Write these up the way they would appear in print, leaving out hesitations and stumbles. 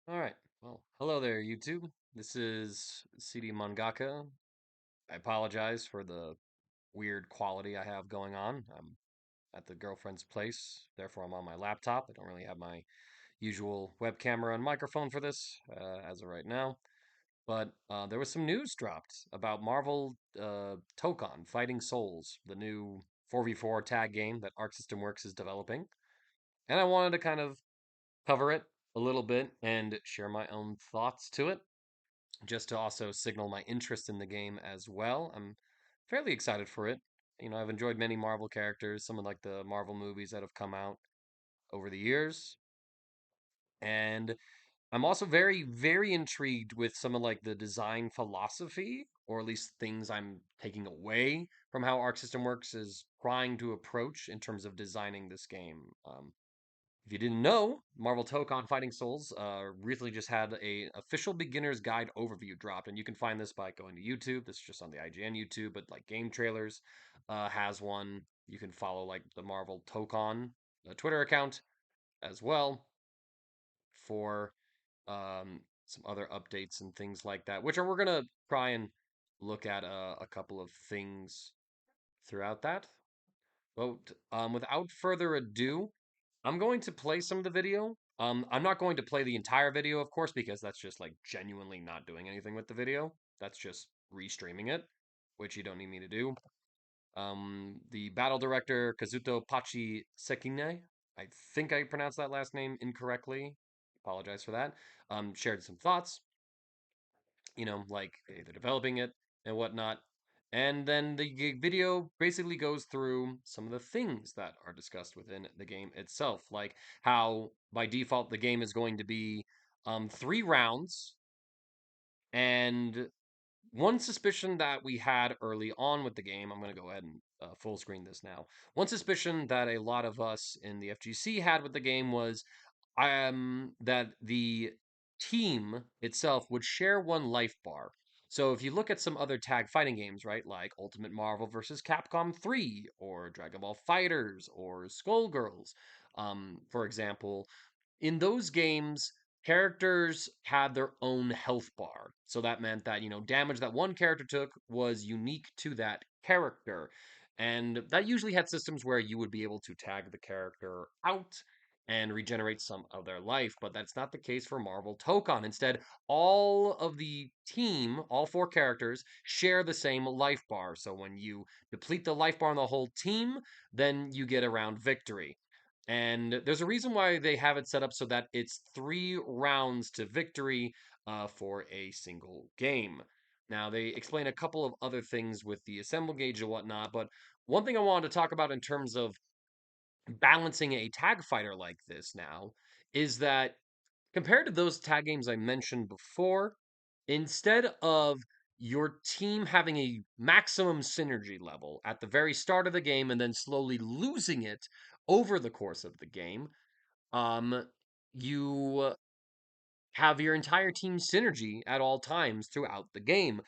All right. Well, hello there, YouTube. This is CD Mangaka. I apologize for the weird quality I have going on. I'm at the girlfriend's place, therefore I'm on my laptop. I don't really have my usual web camera and microphone for this as of right now. But there was some news dropped about Marvel Tokon Fighting Souls, the new 4v4 tag game that Arc System Works is developing. And I wanted to kind of cover it a little bit and share my own thoughts to it, just to also signal my interest in the game as well. I'm fairly excited for it. I've enjoyed many Marvel characters, some of like the Marvel movies that have come out over the years. And I'm also very, very intrigued with some of like the design philosophy, or at least things I'm taking away from how Arc System Works is trying to approach in terms of designing this game. If you didn't know, Marvel Tokon Fighting Souls recently just had a official beginner's guide overview dropped, and you can find this by going to YouTube. This is just on the IGN YouTube, but like Game Trailers has one. You can follow like the Marvel Tokon Twitter account as well for some other updates and things like that, which are we're gonna try and look at a couple of things throughout that. But without further ado, I'm going to play some of the video. I'm not going to play the entire video, of course, because that's just like genuinely not doing anything with the video. That's just restreaming it, which you don't need me to do. The battle director, Kazuto Pachi Sekine, I think I pronounced that last name incorrectly. Apologize for that. Shared some thoughts, like they're developing it and whatnot. And then the video basically goes through some of the things that are discussed within the game itself, like how by default the game is going to be 3 rounds. And one suspicion that we had early on with the game, I'm going to go ahead and full screen this now. One suspicion that a lot of us in the FGC had with the game was that the team itself would share one life bar. So if you look at some other tag fighting games, right, like Ultimate Marvel vs. Capcom 3, or Dragon Ball Fighters, or Skullgirls, for example, in those games, characters had their own health bar. So that meant that, damage that one character took was unique to that character. And that usually had systems where you would be able to tag the character out and regenerate some of their life, but that's not the case for Marvel Tokon. Instead, all of the team, all 4 characters, share the same life bar. So when you deplete the life bar on the whole team, then you get a round victory. And there's a reason why they have it set up so that it's 3 rounds to victory for a single game. Now, they explain a couple of other things with the assemble gauge and whatnot, but one thing I wanted to talk about in terms of balancing a tag fighter like this now is that compared to those tag games I mentioned before, instead of your team having a maximum synergy level at the very start of the game and then slowly losing it over the course of the game, um, you have your entire team synergy at all times throughout the game.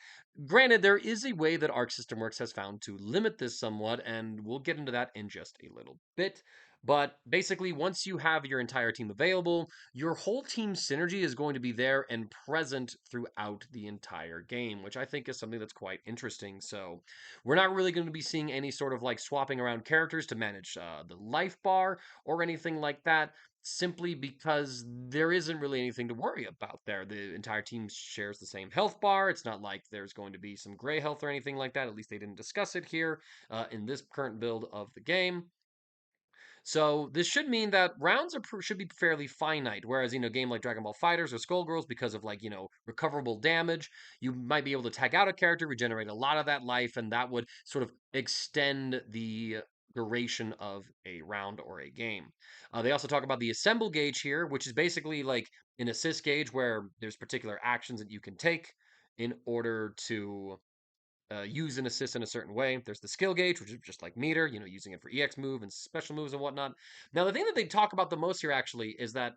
Granted, there is a way that Arc System Works has found to limit this somewhat, and we'll get into that in just a little bit. But basically, once you have your entire team available, your whole team synergy is going to be there and present throughout the entire game, which I think is something that's quite interesting. So, we're not really going to be seeing any sort of like swapping around characters to manage the life bar or anything like that, simply because there isn't really anything to worry about there. The entire team shares the same health bar. It's not like there's going to be some gray health or anything like that. At least they didn't discuss it here in this current build of the game. So this should mean that rounds should be fairly finite. Whereas, a game like Dragon Ball Fighters or Skullgirls, because of like, recoverable damage, you might be able to tag out a character, regenerate a lot of that life, and that would sort of extend the duration of a round or a game. They also talk about the assemble gauge here, which is basically like an assist gauge where there's particular actions that you can take in order to use an assist in a certain way. There's the skill gauge, which is just like meter, using it for EX move and special moves and whatnot. Now, the thing that they talk about the most here actually is that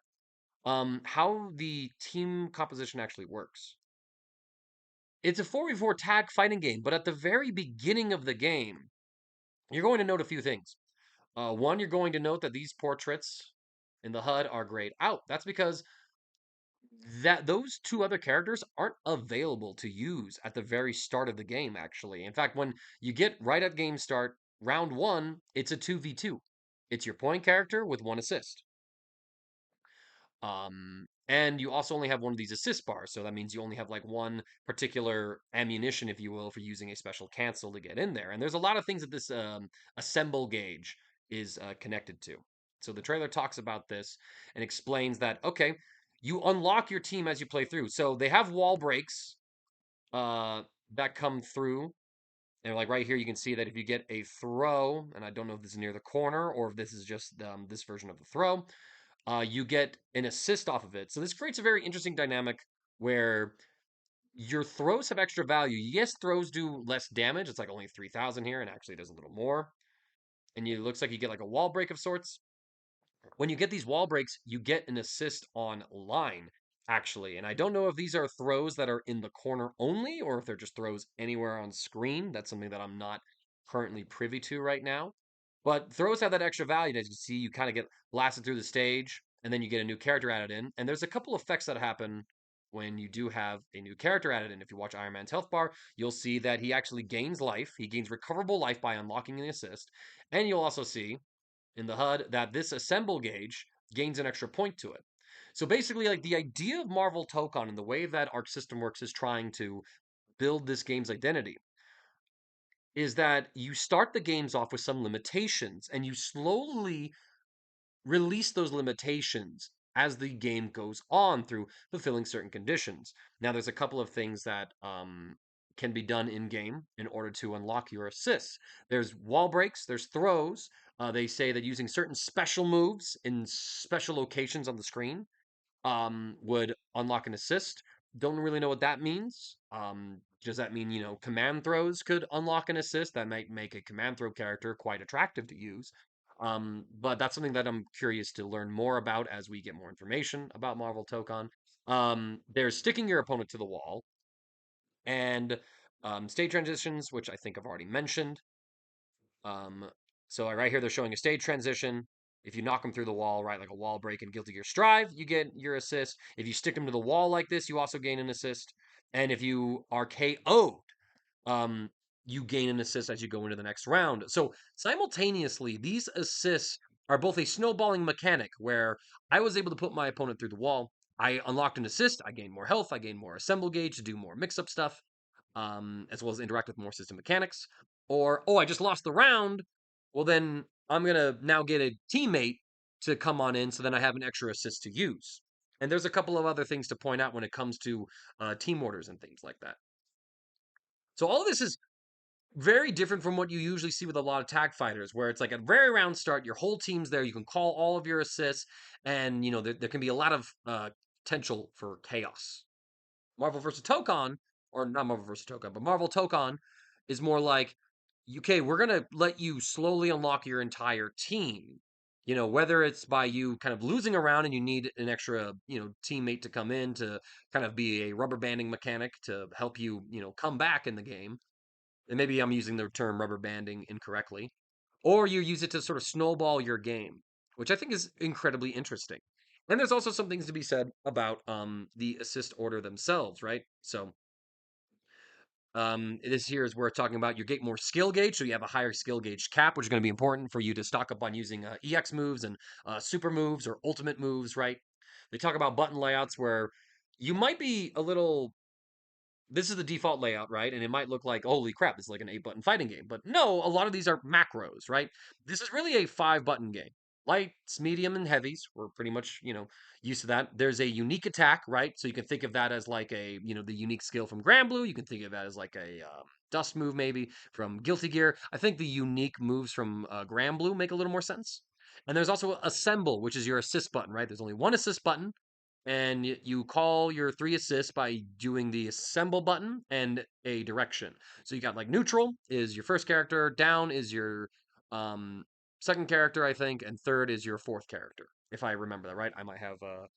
how the team composition actually works. It's a 4v4 tag fighting game, but at the very beginning of the game, you're going to note a few things. One, you're going to note that these portraits in the HUD are grayed out. That's because that those two other characters aren't available to use at the very start of the game, actually. In fact, when you get right at game start, round one, it's a 2v2. It's your point character with one assist. And you also only have one of these assist bars, so that means you only have like one particular ammunition, if you will, for using a special cancel to get in there. And there's a lot of things that this assemble gauge is connected to. So the trailer talks about this and explains that okay, you unlock your team as you play through. So they have wall breaks uh, that come through. And like right here, you can see that if you get a throw, and I don't know if this is near the corner or if this is just this version of the throw, you get an assist off of it. So this creates a very interesting dynamic where your throws have extra value. Yes, throws do less damage. It's like only 3,000 here, and actually does a little more. And it looks like you get like a wall break of sorts. When you get these wall breaks, you get an assist on line, actually. And I don't know if these are throws that are in the corner only or if they're just throws anywhere on screen. That's something that I'm not currently privy to right now. But throws have that extra value. As you see, you kind of get blasted through the stage, and then you get a new character added in. And there's a couple effects that happen when you do have a new character added in. If you watch Iron Man's health bar, you'll see that he actually gains life. He gains recoverable life by unlocking the assist. And you'll also see in the HUD that this assemble gauge gains an extra point to it. So basically, like the idea of Marvel Tokon and the way that Arc System Works is trying to build this game's identity is that you start the games off with some limitations and you slowly release those limitations as the game goes on through fulfilling certain conditions. Now, there's a couple of things that can be done in game in order to unlock your assists. There's wall breaks, there's throws. They say that using certain special moves in special locations on the screen would unlock an assist. Don't really know what that means. Does that mean, command throws could unlock an assist? That might make a command throw character quite attractive to use. But that's something that I'm curious to learn more about as we get more information about Marvel Tokon. There's sticking your opponent to the wall and stage transitions, which I think I've already mentioned. Um, so right here, they're showing a stage transition. If you knock them through the wall, right, like a wall break in Guilty Gear Strive, you get your assist. If you stick them to the wall like this, you also gain an assist. And if you are KO'd, um, you gain an assist as you go into the next round. So simultaneously, these assists are both a snowballing mechanic where I was able to put my opponent through the wall. I unlocked an assist. I gained more health. I gained more assemble gauge to do more mix-up stuff, as well as interact with more system mechanics. Or, oh, I just lost the round. Well, then I'm going to now get a teammate to come on in so then I have an extra assist to use. And there's a couple of other things to point out when it comes to team orders and things like that. So all of this is very different from what you usually see with a lot of tag fighters, where it's like a very round start, your whole team's there, you can call all of your assists, and there can be a lot of potential for chaos. Marvel vs. Tokon, or not Marvel vs. Tokon, but Marvel Tokon is more like, okay, we're gonna let you slowly unlock your entire team. Whether it's by you kind of losing a round and you need an extra, teammate to come in to kind of be a rubber banding mechanic to help you, come back in the game. And maybe I'm using the term rubber banding incorrectly. Or you use it to sort of snowball your game, which I think is incredibly interesting. And there's also some things to be said about the assist order themselves, right? So this here is where we're talking about you get more skill gauge, so you have a higher skill gauge cap, which is going to be important for you to stock up on using EX moves and super moves or ultimate moves, right? They talk about button layouts where you might be a little this is the default layout, right? And it might look like, holy crap, this is like an 8-button fighting game. But no, a lot of these are macros, right? This is really a 5-button game. Lights, medium, and heavies. We're pretty much, used to that. There's a unique attack, right? So you can think of that as like the unique skill from Grand Blue. You can think of that as like a dust move, maybe from Guilty Gear. I think the unique moves from Grand Blue make a little more sense. And there's also Assemble, which is your assist button, right? There's only one assist button, and you call your 3 assists by doing the assemble button and a direction. So you got like neutral is your first character, down is your um, second character, I think, and third is your fourth character. If I remember that right, I might have a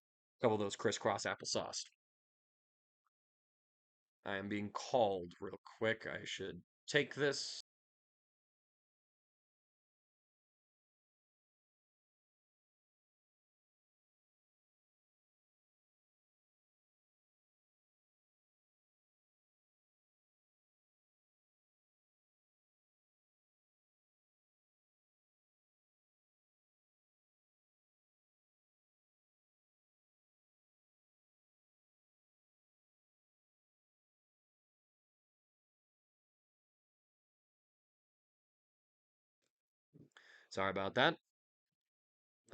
couple of those crisscross applesauce. I am being called real quick. I should take this. Sorry about that.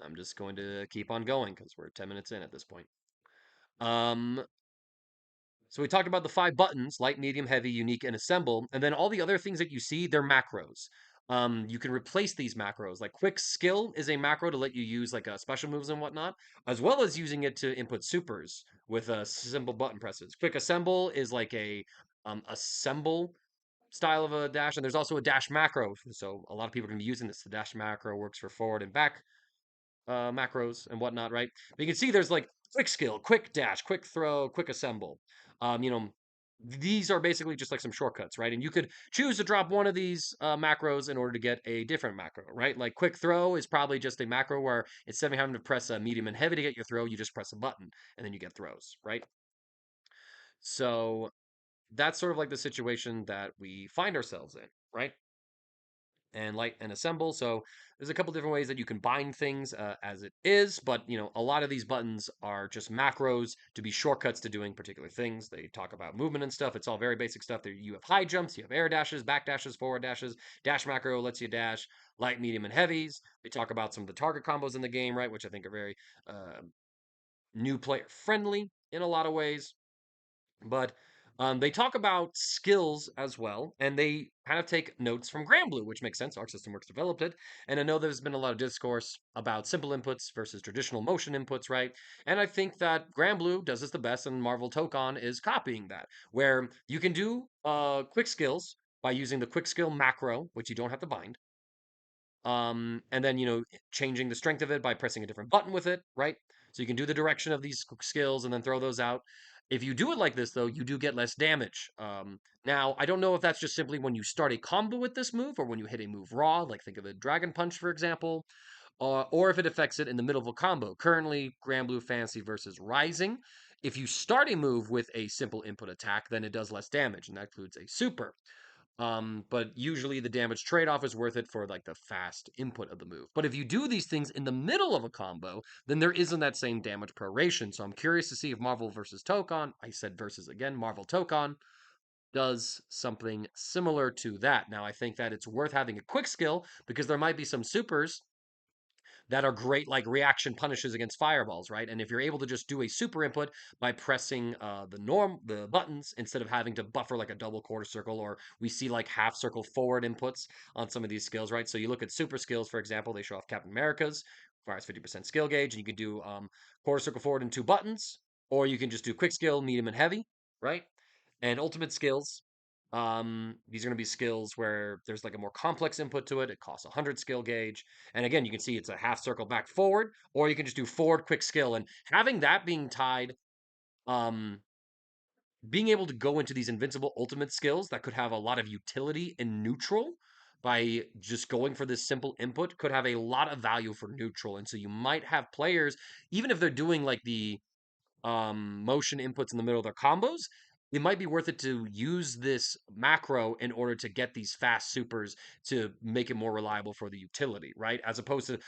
I'm just going to keep on going because we're 10 minutes in at this point. Um, so we talked about the five buttons: light, medium, heavy, unique, and assemble. And then all the other things that you see, they're macros. You can replace these macros. Like quick skill is a macro to let you use like special moves and whatnot, as well as using it to input supers with simple button presses. Quick assemble is like a assemble style of a dash, and there's also a dash macro. So a lot of people are going to be using this. The dash macro works for forward and back macros and whatnot, right? But you can see there's like quick skill, quick dash, quick throw, quick assemble. You know, these are basically just like some shortcuts, right? And you could choose to drop one of these macros in order to get a different macro, right? Like quick throw is probably just a macro where instead of having to press a medium and heavy to get your throw, you just press a button and then you get throws, right? So that's sort of like the situation that we find ourselves in, right? And light and assemble. So there's a couple different ways that you can bind things as it is, but a lot of these buttons are just macros to be shortcuts to doing particular things. They talk about movement and stuff. It's all very basic stuff. There you have high jumps, you have air dashes, back dashes, forward dashes. Dash macro lets you dash light, medium, and heavies. They talk about some of the target combos in the game, right, which I think are very new player friendly in a lot of ways. But they talk about skills as well, and they kind of take notes from Granblue, which makes sense. Arc System Works developed it. And I know there's been a lot of discourse about simple inputs versus traditional motion inputs, right? And I think that Granblue does this the best, and Marvel Tokon is copying that, where you can do quick skills by using the quick skill macro, which you don't have to bind. And then changing the strength of it by pressing a different button with it, right? So you can do the direction of these skills and then throw those out. If you do it like this, though, you do get less damage. Now, I don't know if that's just simply when you start a combo with this move or when you hit a move raw, like think of a Dragon Punch, for example, or if it affects it in the middle of a combo. Currently, Grand Blue Fantasy versus Rising. If you start a move with a simple input attack, then it does less damage, and that includes a super. But usually the damage trade-off is worth it for like the fast input of the move. But if you do these things in the middle of a combo, then there isn't that same damage proration. So I'm curious to see if Marvel versus Tokon, I said versus again, Marvel Tokon, does something similar to that. Now I think that it's worth having a quick skill because there might be some supers that are great like reaction punishes against fireballs, right? And if you're able to just do a super input by pressing the buttons instead of having to buffer like a double quarter circle, or we see like half circle forward inputs on some of these skills, right? So you look at super skills, for example, they show off Captain America's, requires 50% skill gauge, and you can do quarter circle forward and two buttons, or you can just do quick skill, medium, and heavy, right? And ultimate skills, these are going to be skills where there's like a more complex input to it. It costs 100 skill gauge. And again, you can see it's a half circle back forward, or you can just do forward quick skill. And having that being tied, um, being able to go into these invincible ultimate skills that could have a lot of utility in neutral by just going for this simple input could have a lot of value for neutral. And so you might have players, even if they're doing like the motion inputs in the middle of their combos, it might be worth it to use this macro in order to get these fast supers to make it more reliable for the utility, right? As opposed to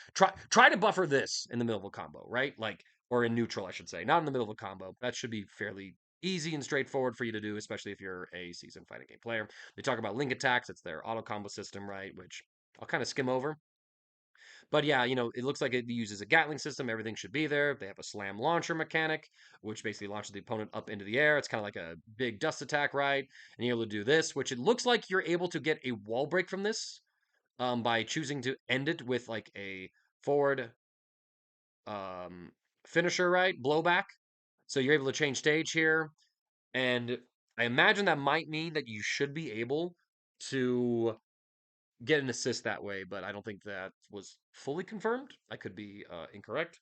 try to buffer this in the middle of a combo, right? Like or in neutral, I should say, not in the middle of a combo. That should be fairly easy and straightforward for you to do, especially if you're a seasoned fighting game player. They talk about link attacks; it's their auto combo system, right? Which I'll kind of skim over. But yeah, it looks like it uses a Gatling system. Everything should be there. They have a slam launcher mechanic, which basically launches the opponent up into the air. It's kind of like a big dust attack, right? And you're able to do this, which it looks like you're able to get a wall break from this by choosing to end it with like a forward um, finisher, right? Blowback. So you're able to change stage here. And I imagine that might mean that you should be able to get an assist that way, but I don't think that was fully confirmed. I could be incorrect.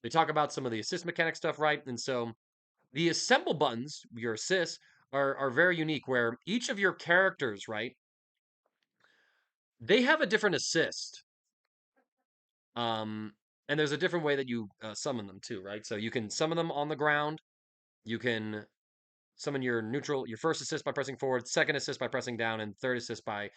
They talk about some of the assist mechanic stuff, right? And so the assemble buttons, your assists, are very unique where each of your characters, right, they have a different assist. Um, and there's a different way that you summon them too, right? So you can summon them on the ground. You can summon your first assist by pressing forward, second assist by pressing down, and third assist by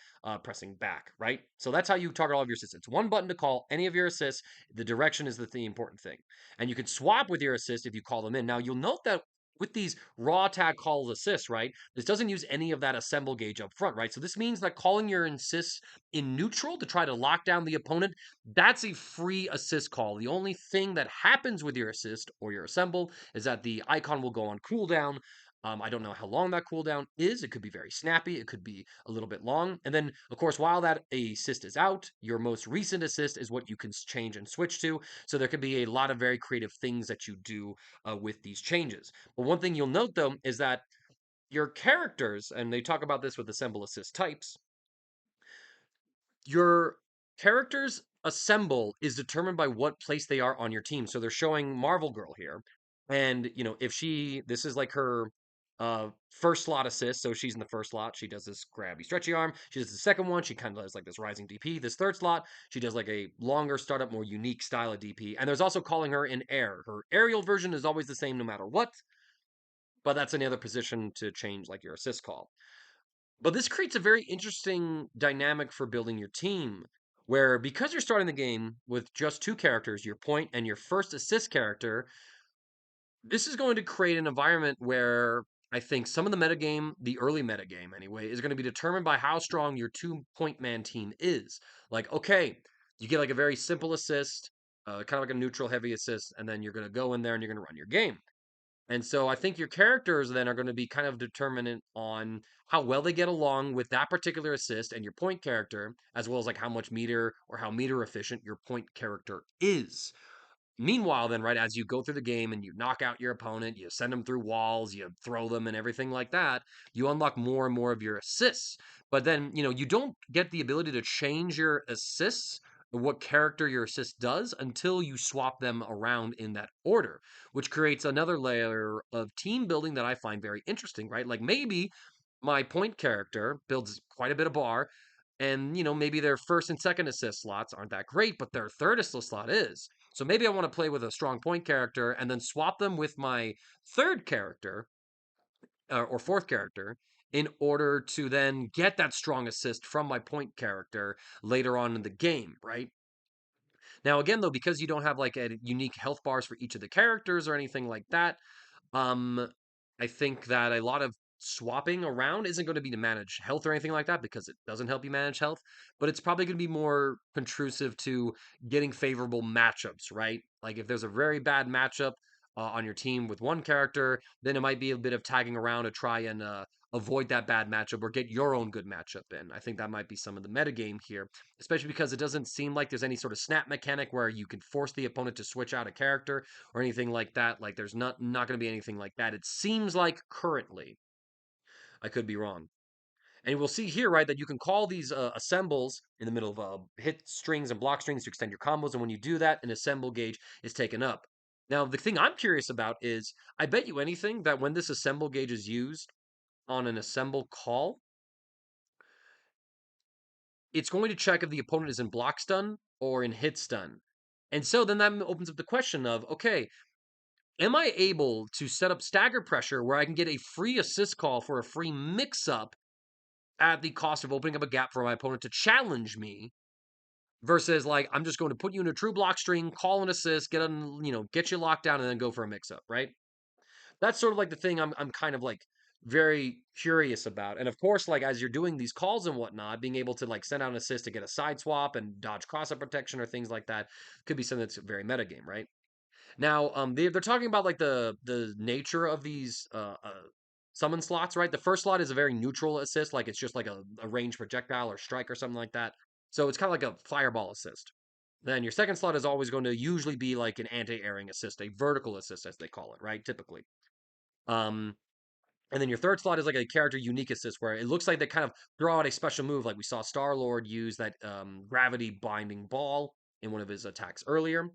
pressing back, right? So that's how you target all of your assists. It's one button to call any of your assists. The direction is the important thing. And you can swap with your assist if you call them in. Now, you'll note that with these raw tag calls assists, right? This doesn't use any of that assemble gauge up front, right? So this means that calling your assists in neutral to try to lock down the opponent, that's a free assist call. The only thing that happens with your assist or your assemble is that the icon will go on cooldown. I don't know how long that cooldown is. It could be very snappy. It could be a little bit long. And then, of course, while that assist is out, your most recent assist is what you can change and switch to. So there could be a lot of very creative things that you do with these changes. But one thing you'll note though is that your characters, and they talk about this with assemble assist types, your characters assemble is determined by what place they are on your team. So they're showing Marvel Girl here. And, if this is like her first slot assist. So she's in the first slot. She does this grabby, stretchy arm. She does the second one. She kind of does like this rising DP. This third slot, she does like a longer startup, more unique style of DP. And there's also calling her in air. Her aerial version is always the same no matter what, but that's another position to change like your assist call. But this creates a very interesting dynamic for building your team, where because you're starting the game with just two characters, your point and your first assist character, this is going to create an environment where I think some of the metagame, the early metagame anyway, is going to be determined by how strong your 2 point man team is. Like, okay, you get like a very simple assist, kind of like a neutral heavy assist, and then you're going to go in there and you're going to run your game. And so I think your characters then are going to be kind of determinant on how well they get along with that particular assist and your point character, as well as like how much meter or how meter efficient your point character is. Meanwhile, then, right, as you go through the game and you knock out your opponent, you send them through walls, you throw them and everything like that, you unlock more and more of your assists. But then, you don't get the ability to change your assists, what character your assist does, until you swap them around in that order, which creates another layer of team building that I find very interesting, right? Like maybe my point character builds quite a bit of bar, and maybe their first and second assist slots aren't that great, but their third assist slot is. So maybe I want to play with a strong point character and then swap them with my third character or fourth character in order to then get that strong assist from my point character later on in the game, right? Now, again, though, because you don't have like a unique health bars for each of the characters or anything like that, um, I think that a lot of swapping around isn't going to be to manage health or anything like that because it doesn't help you manage health, but it's probably going to be more intrusive to getting favorable matchups, right? Like if there's a very bad matchup on your team with one character, then it might be a bit of tagging around to try and avoid that bad matchup or get your own good matchup in. I think that might be some of the metagame here, especially because it doesn't seem like there's any sort of snap mechanic where you can force the opponent to switch out a character or anything like that. Like there's not going to be anything like that. It seems like currently. I could be wrong. And we'll see here, right, that you can call these assembles in the middle of hit strings and block strings to extend your combos. And when you do that, an assemble gauge is taken up. Now, the thing I'm curious about is I bet you anything that when this assemble gauge is used on an assemble call, it's going to check if the opponent is in block stun or in hit stun. And so then that opens up the question of, okay, am I able to set up stagger pressure where I can get a free assist call for a free mix up at the cost of opening up a gap for my opponent to challenge me versus like I'm just going to put you in a true block string, call an assist, get you locked down and then go for a mix up, right? That's sort of like the thing I'm kind of like very curious about. And of course, like as you're doing these calls and whatnot, being able to like send out an assist to get a side swap and dodge cross up protection or things like that could be something that's very metagame, right? Now, they're talking about like the nature of these summon slots, right? The first slot is a very neutral assist, like it's just like a range projectile or strike or something like that. So it's kind of like a fireball assist. Then your second slot is always going to usually be like an anti-airing assist, a vertical assist as they call it, right? Typically. Um, and then your third slot is like a character unique assist where it looks like they kind of throw out a special move, like we saw Star Lord use that gravity binding ball in one of his attacks earlier.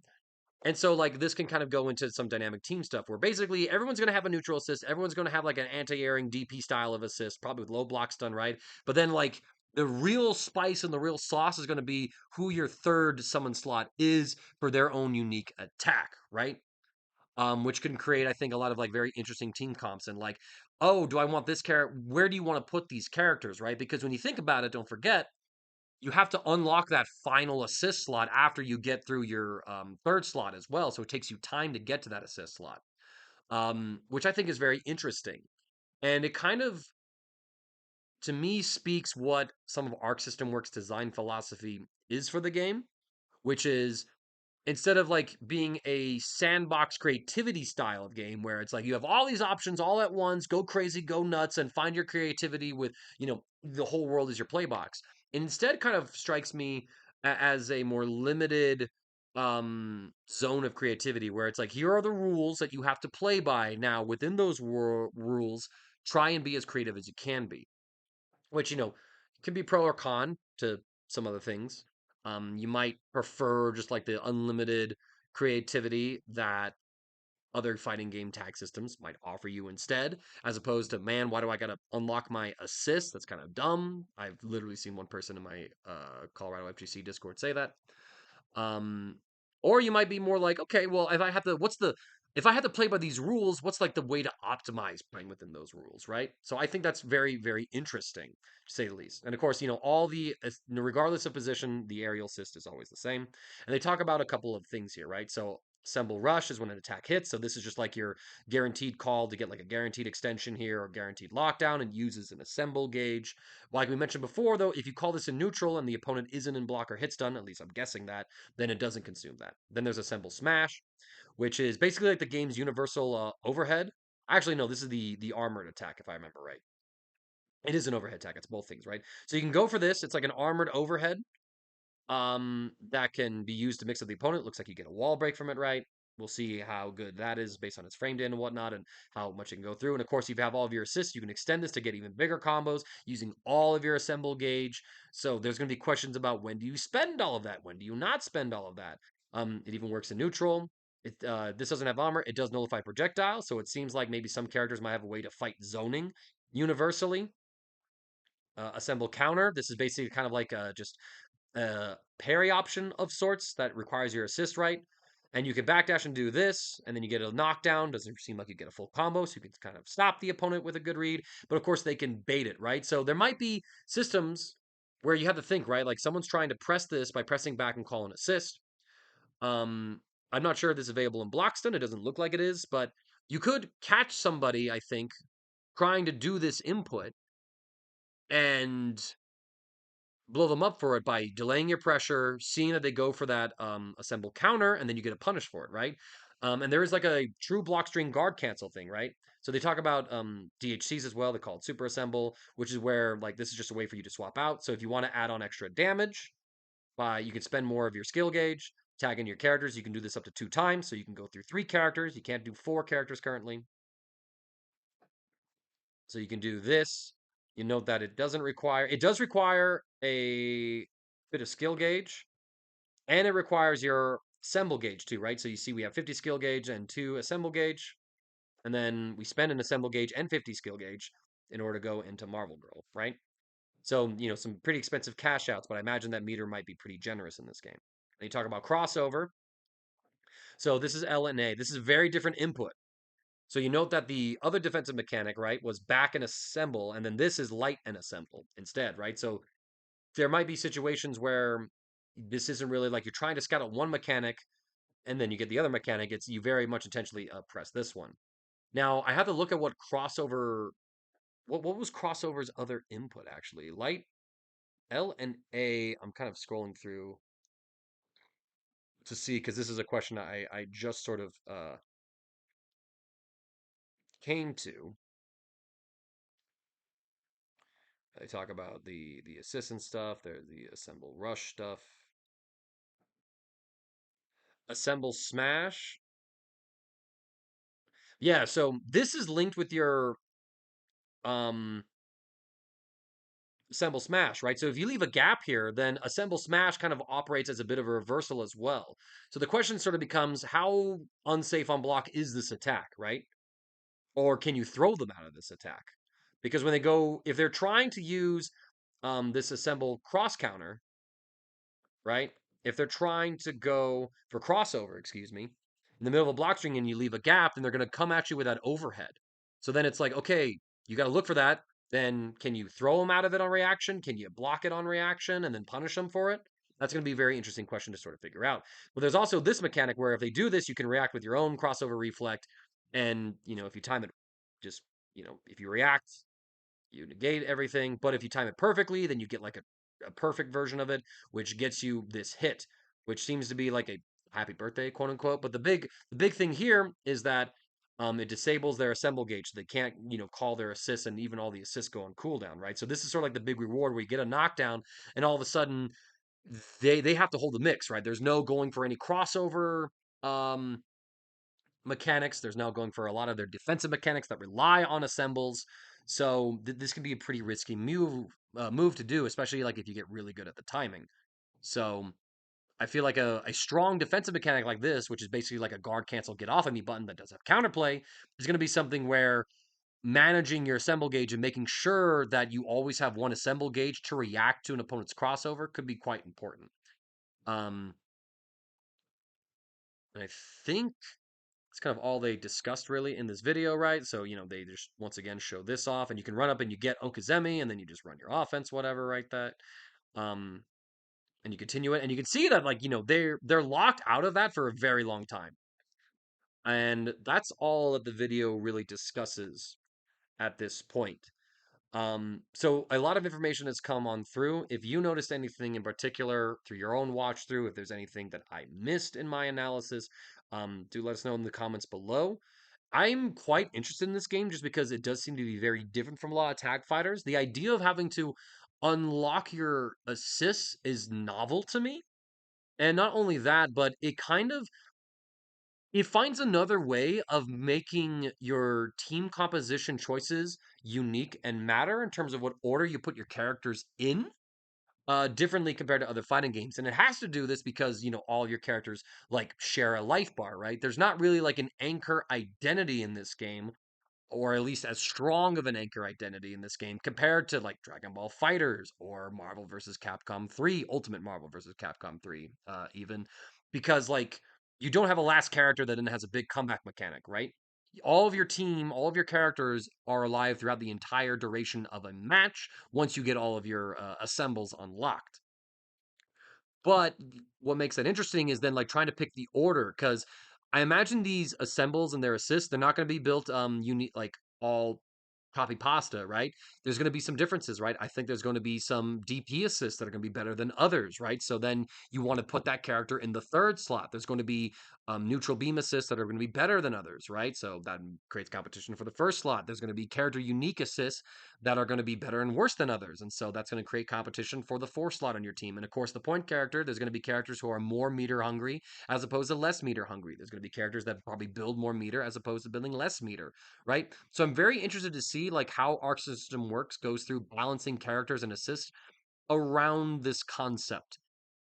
And so, like, this can kind of go into some dynamic team stuff where basically everyone's going to have a neutral assist. Everyone's going to have like an anti airing DP style of assist, probably with low block stun, right? But then, like, the real spice and the real sauce is going to be who your third summon slot is for their own unique attack, right? Which can create, I think, a lot of like very interesting team comps and like, oh, do I want this character? Where do you want to put these characters, right? Because when you think about it, don't forget you have to unlock that final assist slot after you get through your third slot as well. So it takes you time to get to that assist slot. which I think is very interesting. And it kind of, to me, speaks what some of Arc System Works' design philosophy is for the game, which is instead of like being a sandbox creativity style of game where it's like you have all these options all at once, go crazy, go nuts, and find your creativity with, the whole world is your play box. It instead kind of strikes me as a more limited zone of creativity where it's like here are the rules that you have to play by. Now within those rules, try and be as creative as you can be, which can be pro or con to some other things. You might prefer just like the unlimited creativity that other fighting game tag systems might offer you instead, as opposed to, man, why do I gotta unlock my assist? That's kind of dumb. I've literally seen one person in my Colorado FGC Discord say that. Um, or you might be more like, okay, well, if I had to play by these rules, what's like the way to optimize playing within those rules, right? So I think that's very, very interesting, to say the least. And of course, all regardless of position, the aerial assist is always the same. And they talk about a couple of things here, right? So assemble rush is when an attack hits. So this is just like your guaranteed call to get like a guaranteed extension here or guaranteed lockdown and uses an assemble gauge. Like we mentioned before, though, if you call this in neutral and the opponent isn't in block or hit stun, at least I'm guessing that, then it doesn't consume that. Then there's Assemble Smash, which is basically like the game's universal overhead. Actually, no, this is the armored attack, if I remember right. It is an overhead attack. It's both things, right? So you can go for this. It's like an armored overhead that can be used to mix with the opponent. Looks like you get a wall break from it, right? We'll see how good that is based on its framed in and whatnot, and how much it can go through. And of course, you have all of your assists. You can extend this to get even bigger combos using all of your assemble gauge. So there's going to be questions about when do you spend all of that? When do you not spend all of that? It even works in neutral. This doesn't have armor. It does nullify projectile. So it seems like maybe some characters might have a way to fight zoning universally. Assemble counter. This is basically kind of like just parry option of sorts that requires your assist right. And you can backdash and do this, and then you get a knockdown. Doesn't seem like you get a full combo, so you can kind of stop the opponent with a good read. But of course, they can bait it, right? So there might be systems where you have to think, right? Like someone's trying to press this by pressing back and call an assist. Um, I'm not sure if this is available in Bloxton. It doesn't look like it is, but you could catch somebody, I think, trying to do this input and blow them up for it by delaying your pressure, seeing that they go for that assemble counter, and then you get a punish for it, right? And there is like a true block string guard cancel thing, right? So they talk about DHCs as well. They call it super assemble, which is where like this is just a way for you to swap out. So if you want to add on extra damage, you can spend more of your skill gauge, tag in your characters. You can do this up to 2 times, so you can go through 3 characters. You can't do 4 characters currently. So you can do this. You note that it does require a bit of skill gauge, and it requires your assemble gauge too, right? So you see we have 50 skill gauge and 2 assemble gauge, and then we spend an assemble gauge and 50 skill gauge in order to go into Marvel Girl, right? So, some pretty expensive cash outs, but I imagine that meter might be pretty generous in this game. And you talk about crossover. So this is L and A. This is a very different input. So you note that the other defensive mechanic, right, was back and assemble, and then this is light and assemble instead, right? So there might be situations where this isn't really like you're trying to scout out one mechanic and then you get the other mechanic. It's you very much intentionally press this one. Now I have to look at what crossover. What was crossover's other input actually? Light L and A. I'm kind of scrolling through to see because this is a question I just sort of came to. They talk about the assistant stuff. There's the assemble rush stuff. Assemble smash. Yeah, so this is linked with your um assemble smash, right? So if you leave a gap here, then assemble smash kind of operates as a bit of a reversal as well. So the question sort of becomes how unsafe on block is this attack, right? Or can you throw them out of this attack? Because when they go, if they're trying to use this assemble cross counter, right? If they're trying to go for crossover, excuse me, in the middle of a block string and you leave a gap, then they're going to come at you with that overhead. So then it's like, okay, you got to look for that. Then can you throw them out of it on reaction? Can you block it on reaction and then punish them for it? That's going to be a very interesting question to sort of figure out. But there's also this mechanic where if they do this, you can react with your own crossover reflect. And, if you time it just, if you react, you negate everything. But if you time it perfectly, then you get like a perfect version of it, which gets you this hit, which seems to be like a happy birthday, quote unquote. But the big thing here is that it disables their assemble gauge. So they can't, call their assists, and even all the assists go on cooldown, right? So this is sort of like the big reward where you get a knockdown, and all of a sudden they have to hold the mix, right? There's no going for any crossover um mechanics. There's now going for a lot of their defensive mechanics that rely on assembles. So this can be a pretty risky move to do, especially like if you get really good at the timing. So I feel like a strong defensive mechanic like this, which is basically like a guard cancel get off of me button that does have counterplay, is going to be something where managing your assemble gauge and making sure that you always have one assemble gauge to react to an opponent's crossover could be quite important. Um, and I think it's kind of all they discussed really in this video, right? So, they just once again show this off, and you can run up and you get Okazemi, and then you just run your offense, whatever, right? That, um, and you continue it, and you can see that like they're locked out of that for a very long time, and that's all that the video really discusses at this point. So a lot of information has come on through. If you noticed anything in particular through your own watch through, if there's anything that I missed in my analysis, do let us know in the comments below. I'm quite interested in this game just because it does seem to be very different from a lot of tag fighters. The idea of having to unlock your assists is novel to me. And not only that, but it finds another way of making your team composition choices unique and matter in terms of what order you put your characters in. Differently compared to other fighting games. And it has to do this because, all your characters like share a life bar, right? There's not really like an anchor identity in this game, or at least as strong of an anchor identity in this game compared to like Dragon Ball Fighters or Marvel vs. Capcom 3, Ultimate Marvel vs. Capcom 3, even because like you don't have a last character that then has a big comeback mechanic, right? All of your team, all of your characters are alive throughout the entire duration of a match once you get all of your assembles unlocked. But what makes that interesting is then like trying to pick the order, because I imagine these assembles and their assists, they're not going to be built unique like all copy pasta, right? There's going to be some differences, right? I think there's going to be some DP assists that are going to be better than others, right? So then you want to put that character in the third slot. There's going to be neutral beam assists that are going to be better than others, right? So that creates competition for the first slot. There's going to be character unique assists that are going to be better and worse than others. And so that's going to create competition for the fourth slot on your team. And of course, the point character, there's going to be characters who are more meter hungry as opposed to less meter hungry. There's going to be characters that probably build more meter as opposed to building less meter, right? So I'm very interested to see like how Arc System works, goes through balancing characters and assists around this concept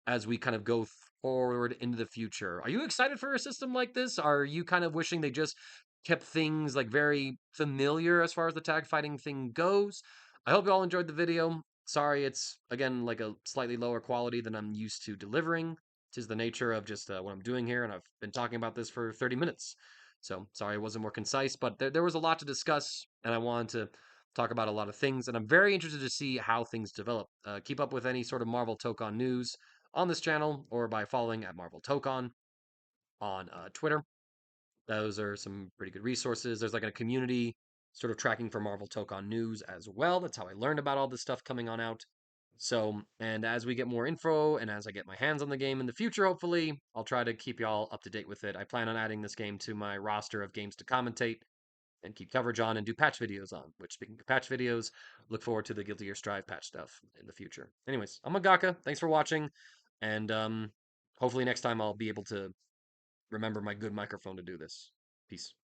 as we kind of go forward into the future. Are you excited for a system like this? Are you kind of wishing they just kept things like very familiar as far as the tag fighting thing goes? I hope you all enjoyed the video. Sorry, it's again like a slightly lower quality than I'm used to delivering. Tis the nature of just what I'm doing here, and I've been talking about this for 30 minutes. So sorry I wasn't more concise, but there was a lot to discuss, and I wanted to talk about a lot of things, and I'm very interested to see how things develop. Keep up with any sort of Marvel Tokon news on this channel or by following at Marvel Tokon on Twitter. Those are some pretty good resources. There's like a community sort of tracking for Marvel Tokon news as well. That's how I learned about all this stuff coming on out. So, and as we get more info and as I get my hands on the game in the future, hopefully, I'll try to keep y'all up to date with it. I plan on adding this game to my roster of games to commentate and keep coverage on and do patch videos on. Which, speaking of patch videos, look forward to the Guilty Gear Strive patch stuff in the future. Anyways, I'm Magaka. Thanks for watching, and hopefully next time I'll be able to remember my good microphone to do this. Peace.